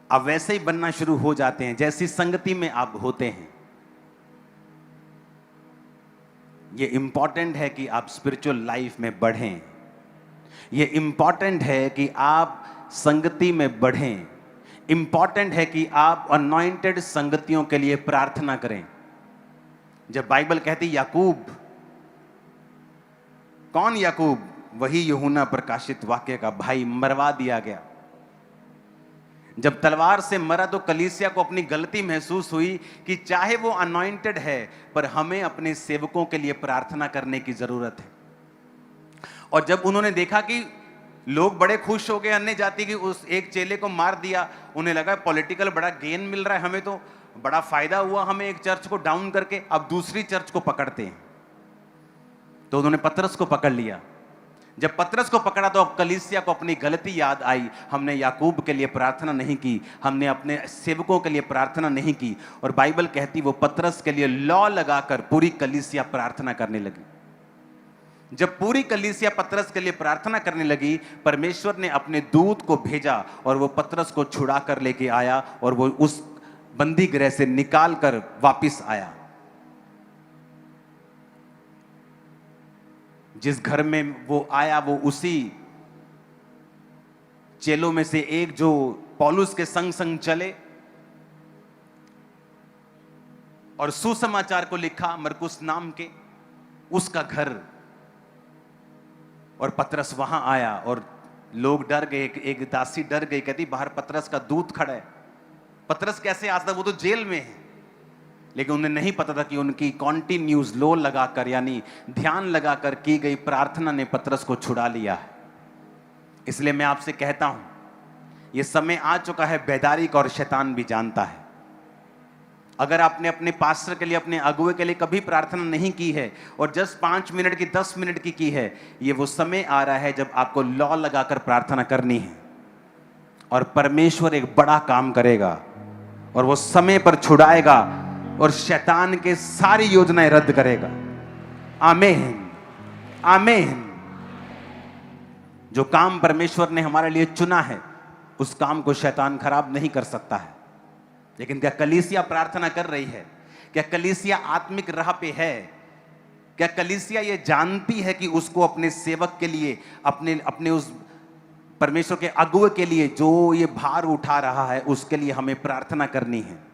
आप वैसे ही बनना शुरू हो जाते हैं जैसी संगति में आप होते हैं। ये इंपॉर्टेंट है कि आप स्पिरिचुअल लाइफ में बढ़ें। ये इंपॉर्टेंट है कि आप संगति में बढ़ें। इंपॉर्टेंट है कि आप अनॉइंटेड संगतियों के लिए प्रार्थना करें। जब बाइबल कहती याकूब, कौन याकूब? वही यूहन्ना प्रकाशित वाक्य का भाई, मरवा दिया गया। जब तलवार से मरा तो कलीसिया को अपनी गलती महसूस हुई कि चाहे वो अनॉइंटेड है, पर हमें अपने सेवकों के लिए प्रार्थना करने की जरूरत है। और जब उन्होंने देखा कि लोग बड़े खुश हो गए अन्य जाति की उस एक चेले को मार दिया, उन्हें लगा पॉलिटिकल बड़ा गेन मिल रहा है, हमें तो बड़ा फायदा हुआ, हमें एक चर्च को डाउन करके अब दूसरी चर्च को पकड़ते हैं। तो उन्होंने पतरस को पकड़ लिया। जब पतरस को पकड़ा तो अब कलीसिया को अपनी गलती याद आई। हमने याकूब के लिए प्रार्थना नहीं की, हमने अपने सेवकों के लिए प्रार्थना नहीं की। और बाइबल कहती वो पतरस के लिए लॉ लगाकर पूरी कलीसिया प्रार्थना करने लगी। जब पूरी कलीसिया पतरस के लिए प्रार्थना करने लगी, परमेश्वर ने अपने दूत को भेजा और वो पतरस को छुड़ा कर लेके आया और वो उस बंदी गृह से निकाल कर वापिस आया। जिस घर में वो आया वो उसी चेलों में से एक जो पौलुस के संग संग चले और सुसमाचार को लिखा मरकुस नाम के, उसका घर। और पतरस वहां आया और लोग डर गए। एक दासी डर गई, कहती बाहर पतरस का दूत खड़ा है। पतरस कैसे आ सकता, वो तो जेल में है। लेकिन उन्हें नहीं पता था कि उनकी कॉन्टिन्यूज लो लगाकर यानी ध्यान लगाकर की गई प्रार्थना ने पतरस को छुड़ा लिया है। इसलिए मैं आपसे कहता हूं, यह समय आ चुका है, बेदारी का, और शैतान भी जानता है। अगर आपने अपने पास्टर के लिए, अपने अगुवे के लिए कभी प्रार्थना नहीं की है और जस्ट 5 मिनट की, 10 मिनट की है, ये वो समय आ रहा है जब आपको लॉ लगाकर प्रार्थना करनी है। और परमेश्वर एक बड़ा काम करेगा और वो समय पर छुड़ाएगा और शैतान के सारी योजनाएं रद्द करेगा। आमीन, आमीन। जो काम परमेश्वर ने हमारे लिए चुना है, उस काम को शैतान खराब नहीं कर सकता है। लेकिन क्या कलीसिया प्रार्थना कर रही है? क्या कलीसिया आत्मिक राह पे है? क्या कलीसिया ये जानती है कि उसको अपने सेवक के लिए, अपने उस परमेश्वर के अगुवे के लिए जो ये भार उठा रहा है, उसके लिए हमें प्रार्थना करनी है?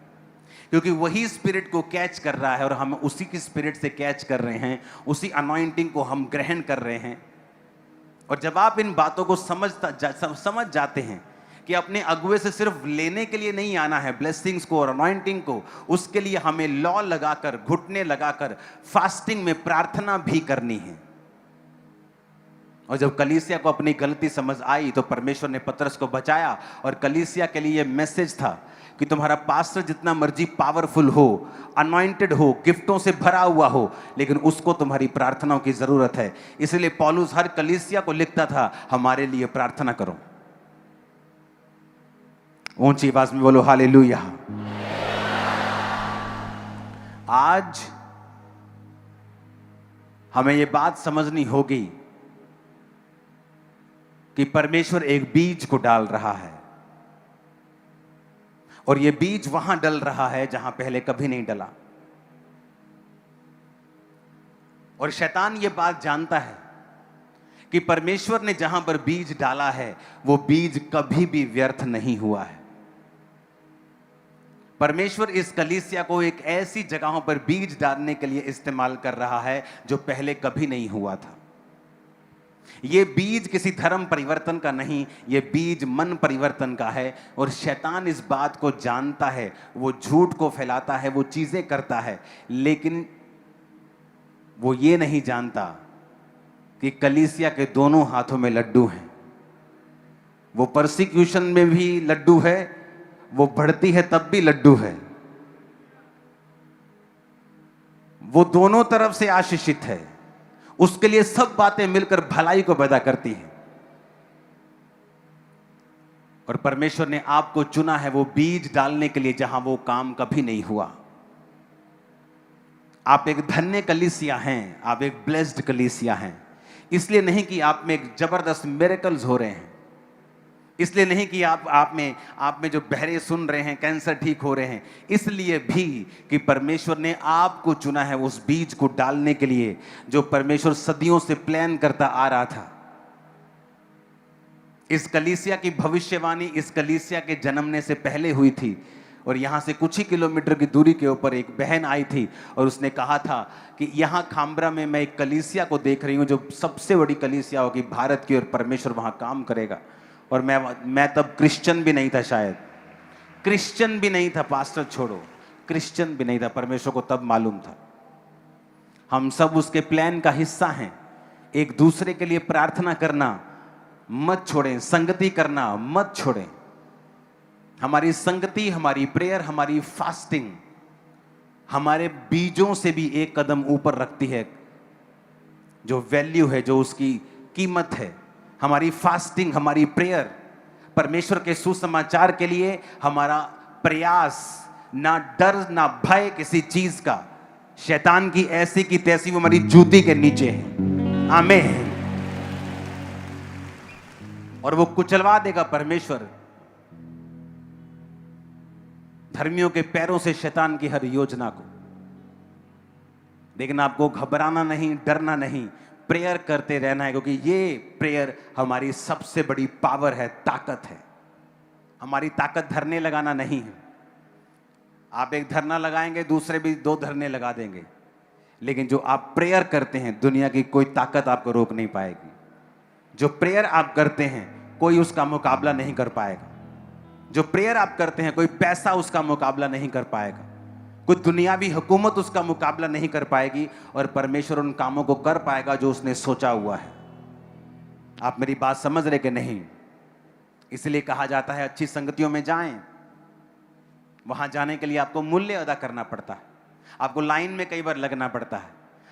क्योंकि वही स्पिरिट को कैच कर रहा है और हम उसी की स्पिरिट से कैच कर रहे हैं, उसी अनॉइंटिंग को हम ग्रहण कर रहे हैं। और जब आप इन बातों को समझ जाते हैं कि अपने अगुवे से सिर्फ लेने के लिए नहीं आना है ब्लेसिंग्स को और अनॉइंटिंग को, उसके लिए हमें लॉ लगाकर, घुटने लगाकर, फास्टिंग में प्रार्थना भी करनी है। और जब कलीसिया को अपनी गलती समझ आई तो परमेश्वर ने पतरस को बचाया। और कलीसिया के लिए यह मैसेज था कि तुम्हारा पास्टर जितना मर्जी पावरफुल हो, अनॉइंटेड हो, गिफ्टों से भरा हुआ हो, लेकिन उसको तुम्हारी प्रार्थनाओं की जरूरत है। इसलिए पौलुस हर कलीसिया को लिखता था, हमारे लिए प्रार्थना करो। ऊंची आवाज में बोलो हालेलुया। आज हमें यह बात समझनी होगी कि परमेश्वर एक बीज को डाल रहा है और यह बीज वहां डल रहा है जहां पहले कभी नहीं डला। और शैतान यह बात जानता है कि परमेश्वर ने जहां पर बीज डाला है वो बीज कभी भी व्यर्थ नहीं हुआ है। परमेश्वर इस कलीसिया को एक ऐसी जगहों पर बीज डालने के लिए इस्तेमाल कर रहा है जो पहले कभी नहीं हुआ था। यह बीज किसी धर्म परिवर्तन का नहीं, यह बीज मन परिवर्तन का है। और शैतान इस बात को जानता है, वो झूठ को फैलाता है, वो चीजें करता है, लेकिन वो ये नहीं जानता कि कलीसिया के दोनों हाथों में लड्डू हैं। वो परसिक्यूशन में भी लड्डू है, वो बढ़ती है तब भी लड्डू है। वो दोनों तरफ से आशीषित है, उसके लिए सब बातें मिलकर भलाई को पैदा करती हैं। और परमेश्वर ने आपको चुना है वो बीज डालने के लिए जहां वो काम कभी नहीं हुआ। आप एक धन्य कलीसिया हैं, आप एक ब्लेस्ड कलीसिया हैं। इसलिए नहीं कि आप में एक जबरदस्त मिरेकल्स हो रहे हैं, इसलिए नहीं कि आप में जो बहरे सुन रहे हैं, कैंसर ठीक हो रहे हैं, इसलिए भी कि परमेश्वर ने आपको चुना है उस बीज को डालने के लिए जो परमेश्वर सदियों से प्लान करता आ रहा था। इस कलीसिया की भविष्यवाणी इस कलीसिया के जन्मने से पहले हुई थी, और यहां से कुछ ही किलोमीटर की दूरी के ऊपर एक बहन आई थी और उसने कहा था कि यहां खामबरा में मैं एक कलीसिया को देख रही हूं जो सबसे बड़ी कलीसिया होगी भारत की, और परमेश्वर वहां काम करेगा। और मैं तब क्रिश्चियन भी नहीं था, शायद क्रिश्चियन भी नहीं था, पास्टर छोड़ो, क्रिश्चियन भी नहीं था। परमेश्वर को तब मालूम था हम सब उसके प्लान का हिस्सा हैं। एक दूसरे के लिए प्रार्थना करना मत छोड़ें, संगति करना मत छोड़ें। हमारी संगति, हमारी प्रेयर, हमारी फास्टिंग हमारे बीजों से भी एक कदम ऊपर रखती है। जो वैल्यू है, जो उसकी कीमत है, हमारी फास्टिंग, हमारी प्रेयर, परमेश्वर के सुसमाचार के लिए हमारा प्रयास, ना डर ना भय किसी चीज का, शैतान की ऐसी की तैसी वो हमारी जूती के नीचे है। आमीन। और वो कुचलवा देगा परमेश्वर धर्मियों के पैरों से शैतान की हर योजना को। लेकिन आपको घबराना नहीं, डरना नहीं, प्रेयर करते रहना है, क्योंकि ये प्रेयर हमारी सबसे बड़ी पावर है, ताकत है। हमारी ताकत धरने लगाना नहीं है। आप एक धरना लगाएंगे, दूसरे भी 2 धरने लगा देंगे, लेकिन जो आप प्रेयर करते हैं दुनिया की कोई ताकत आपको रोक नहीं पाएगी। जो प्रेयर आप करते हैं कोई उसका मुकाबला नहीं कर पाएगा। जो प्रेयर आप करते हैं कोई पैसा उसका मुकाबला नहीं कर पाएगा, कोई दुनियावी हुकूमत उसका मुकाबला नहीं कर पाएगी, और परमेश्वर उन कामों को कर पाएगा जो उसने सोचा हुआ है। आप मेरी बात समझ रहे कि नहीं? इसलिए कहा जाता है अच्छी संगतियों में जाएं। वहां जाने के लिए आपको मूल्य अदा करना पड़ता है, आपको लाइन में कई बार लगना पड़ता है,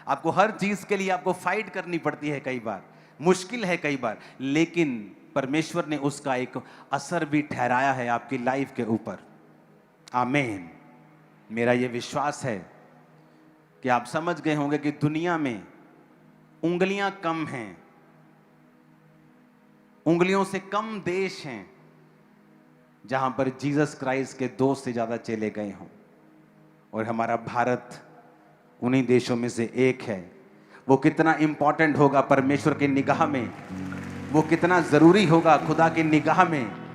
आपको हर चीज के लिए आपको फाइट करनी पड़ती है, कई बार मुश्किल है कई बार, लेकिन परमेश्वर ने उसका एक असर भी ठहराया है आपकी लाइफ के ऊपर। आमीन। मेरा यह विश्वास है कि आप समझ गए होंगे कि दुनिया में उंगलियां कम हैं, उंगलियों से कम देश हैं जहां पर जीसस क्राइस्ट के 2 से ज्यादा चेले गए हों, और हमारा भारत उन्हीं देशों में से एक है। वो कितना इंपॉर्टेंट होगा परमेश्वर की निगाह में, वो कितना जरूरी होगा खुदा की निगाह में।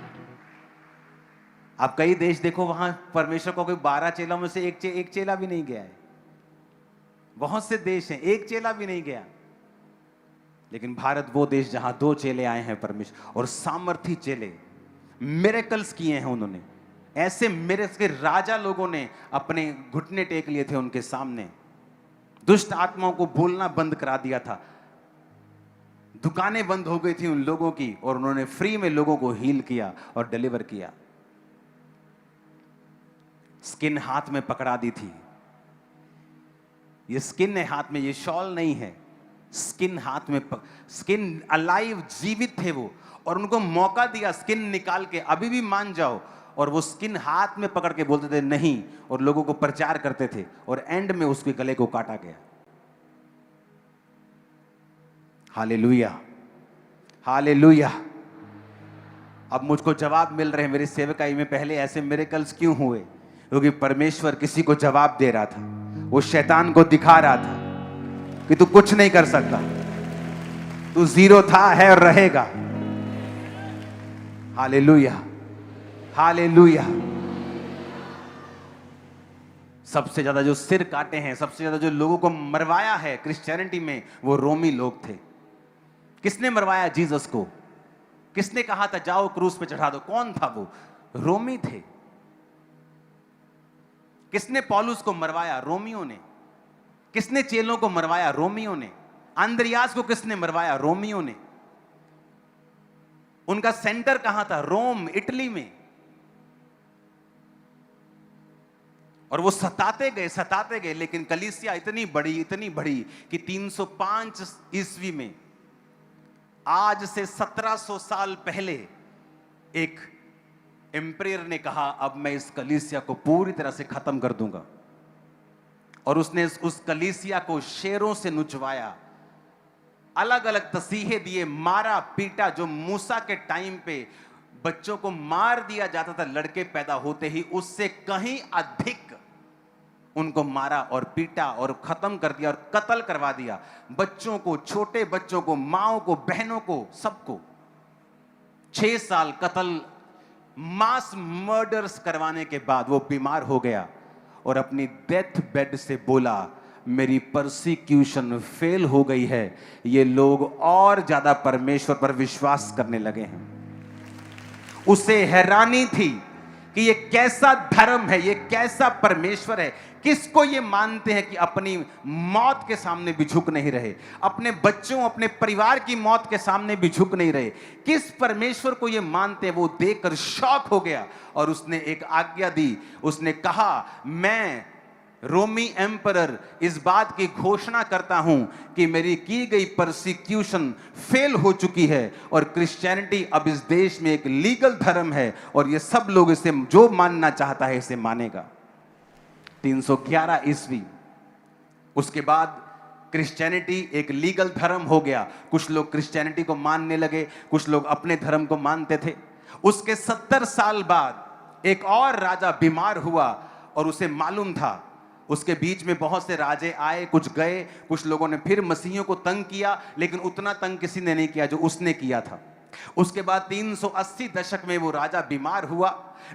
आप कई देश देखो, वहां परमेश्वर को कोई 12 चेलों में से एक चेला भी नहीं गया है। बहुत से देश हैं एक चेला भी नहीं गया, लेकिन भारत वो देश जहां 2 चेले आए हैं परमेश्वर, और सामर्थी चेले, मिरेकल्स किए हैं उन्होंने। ऐसे मिरेकल्स के राजा लोगों ने अपने घुटने टेक लिए थे उनके सामने। दुष्ट आत्माओं को बोलना बंद करा दिया था, दुकानें बंद हो गई थी उन लोगों की, और उन्होंने फ्री में लोगों को हील किया और डिलीवर किया। स्किन हाथ में पकड़ा दी थी। ये स्किन है हाथ में, ये शॉल नहीं है, स्किन हाथ में स्किन अलाइव, जीवित थे वो, और उनको मौका दिया स्किन निकाल के अभी भी मान जाओ, और वो स्किन हाथ में पकड़ के बोलते थे नहीं, और लोगों को प्रचार करते थे, और एंड में उसके गले को काटा गया। Hallelujah, hallelujah. अब मुझको जवाब मिल रहे हैं मेरी सेवकाई में, पहले ऐसे मिरेकल्स क्यों हुए? क्योंकि परमेश्वर किसी को जवाब दे रहा था, वो शैतान को दिखा रहा था कि तू कुछ नहीं कर सकता, तू जीरो था, है और रहेगा। Hallelujah, hallelujah. सबसे ज्यादा जो सिर काटे हैं, सबसे ज्यादा जो लोगों को मरवाया है क्रिश्चियनिटी में, वो रोमी लोग थे। किसने मरवाया जीसस को? किसने कहा था जाओ क्रूस पे चढ़ा दो? कौन था वो? रोमी थे। किसने पौलुस को मरवाया? रोमियों ने। किसने चेलों को मरवाया? रोमियों ने। अंद्रियास को किसने मरवाया? रोमियों ने। उनका सेंटर कहां था? रोम, इटली में। और वो सताते गए, लेकिन कलीसिया इतनी बड़ी कि 305 ईस्वी में, आज से 1700 साल पहले, एक एम्परर ने कहा अब मैं इस कलीसिया को पूरी तरह से खत्म कर दूंगा, और उसने उस कलीसिया को शेरों से नुचवाया, अलग अलग तसीहे दिए, मारा पीटा। जो मूसा के टाइम पे बच्चों को मार दिया जाता था लड़के पैदा होते ही, उससे कहीं अधिक उनको मारा और पीटा और खत्म कर दिया और कत्ल करवा दिया। बच्चों को, छोटे बच्चों को, माओ को, बहनों को, सबको 6 साल कत्ल, मास मर्डर्स करवाने के बाद वो बीमार हो गया और अपनी डेथ बेड से बोला, मेरी परसिक्यूशन फेल हो गई है। ये लोग और ज्यादा परमेश्वर पर विश्वास करने लगे हैं। उसे हैरानी थी कि ये कैसा धर्म है, ये कैसा परमेश्वर है, किसको ये मानते हैं कि अपनी मौत के सामने भी झुक नहीं रहे, अपने बच्चों, अपने परिवार की मौत के सामने भी झुक नहीं रहे, किस परमेश्वर को ये मानते हैं। वो देखकर शॉक हो गया और उसने एक आज्ञा दी। उसने कहा, मैं रोमी एम्परर इस बात की घोषणा करता हूं कि मेरी की गई परसिक्यूशन फेल हो चुकी है और क्रिश्चियनिटी अब इस देश में एक लीगल धर्म है और ये सब लोग इसे, जो मानना चाहता है, इसे मानेगा। 311 ईस्वी, उसके बाद क्रिश्चियनिटी एक लीगल धर्म हो गया। कुछ लोग क्रिश्चियनिटी को मानने लगे, कुछ लोग अपने धर्म को मानते थे। उसके 70 साल बाद एक और राजा बीमार हुआ और उसे मालूम था। उसके बीच में बहुत से राजे आए, कुछ गए, कुछ लोगों ने फिर मसीहियों को तंग किया, लेकिन उतना तंग किसी ने नहीं किया जो उसने किया था। उसके बाद 380 दशक में वो राजा बीमार हुआ।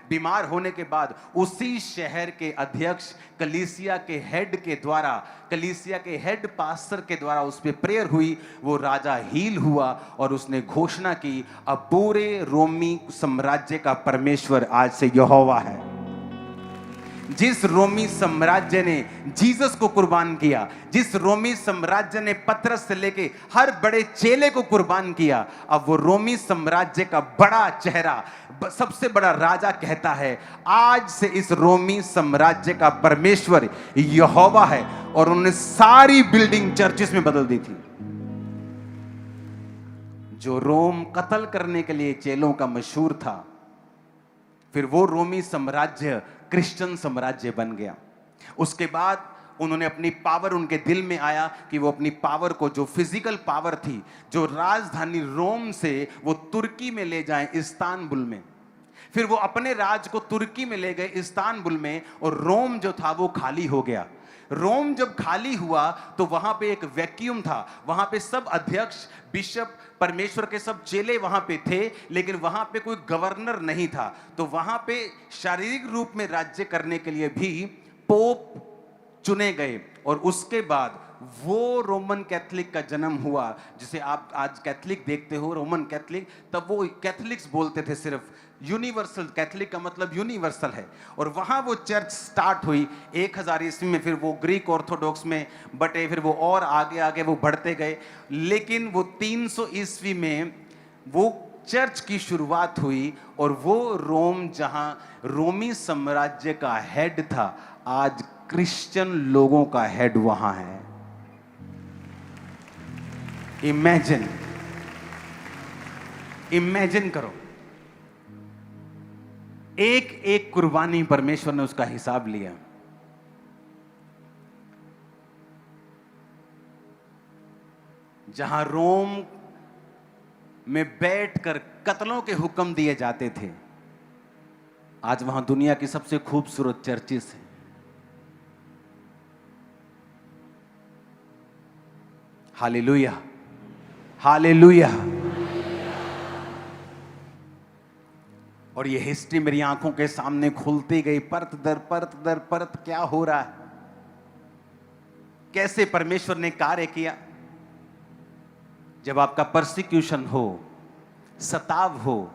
बीमार होने के बाद उसी शहर के अध्यक्ष कलीसिया के हेड के द्वारा, कलीसिया के हेड पास्टर के द्वारा उस पर प्रेयर हुई। वो राजा हील हुआ और उसने घोषणा की, अब पूरे रोमी साम्राज्य का परमेश्वर आज से यहोवा है। जिस रोमी साम्राज्य ने जीसस को कुर्बान किया, जिस रोमी साम्राज्य ने पतरस से लेके हर बड़े चेले को कुर्बान किया, अब वो रोमी साम्राज्य का बड़ा चेहरा, सबसे बड़ा राजा कहता है, आज से इस रोमी साम्राज्य का परमेश्वर यहोवा है। और उन्होंने सारी बिल्डिंग चर्चिस में बदल दी थी। जो रोम कत्ल करने के लिए चेलों का मशहूर था, फिर वो रोमी साम्राज्य क्रिश्चियन साम्राज्य बन गया। उसके बाद उन्होंने अपनी पावर, उनके दिल में आया कि वो अपनी पावर को, जो फिजिकल पावर थी, जो राजधानी रोम से वो तुर्की में ले जाएं, इस्तांबुल में। फिर वो अपने राज को तुर्की में ले गए, इस्तांबुल में, और रोम जो था वो खाली हो गया। रोम जब खाली हुआ तो वहां पे एक वैक्यूम था। वहां पे सब अध्यक्ष, बिशप, परमेश्वर के सब चेले वहां पे थे, लेकिन वहां पे कोई गवर्नर नहीं था। तो वहां पे शारीरिक रूप में राज्य करने के लिए भी पोप चुने गए। और उसके बाद वो रोमन कैथलिक का जन्म हुआ, जिसे आप आज कैथलिक देखते हो, रोमन कैथलिक। तब वो कैथलिक्स बोलते थे सिर्फ, यूनिवर्सल, कैथलिक का मतलब यूनिवर्सल है। और वहां वो चर्च स्टार्ट हुई 1000 ईस्वी में। फिर वो ग्रीक ऑर्थोडॉक्स में बटे, फिर वो और आगे आगे वो बढ़ते गए। लेकिन वो 300 ईस्वी में वो चर्च की शुरुआत हुई और वो रोम, जहां रोमी साम्राज्य का हेड था, आज क्रिश्चियन लोगों का हेड वहां है। इमेजिन करो, एक एक कुर्बानी परमेश्वर ने उसका हिसाब लिया। जहां रोम में बैठकर कत्लों के हुक्म दिए जाते थे, आज वहां दुनिया की सबसे खूबसूरत चर्चिस है। Hallelujah, hallelujah. और ये हिस्ट्री मेरी आंखों के सामने खुलती गई, परत दर परत दर परत। क्या हो रहा है, कैसे परमेश्वर ने कार्य किया। जब आपका परसिक्यूशन हो, सताव हो,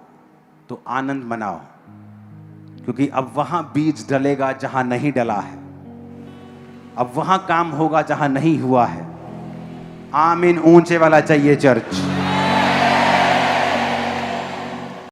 तो आनंद मनाओ, क्योंकि अब वहां बीज डलेगा जहां नहीं डला है। अब वहां काम होगा जहां नहीं हुआ है। आमीन ऊंचे वाला चाहिए चर्च।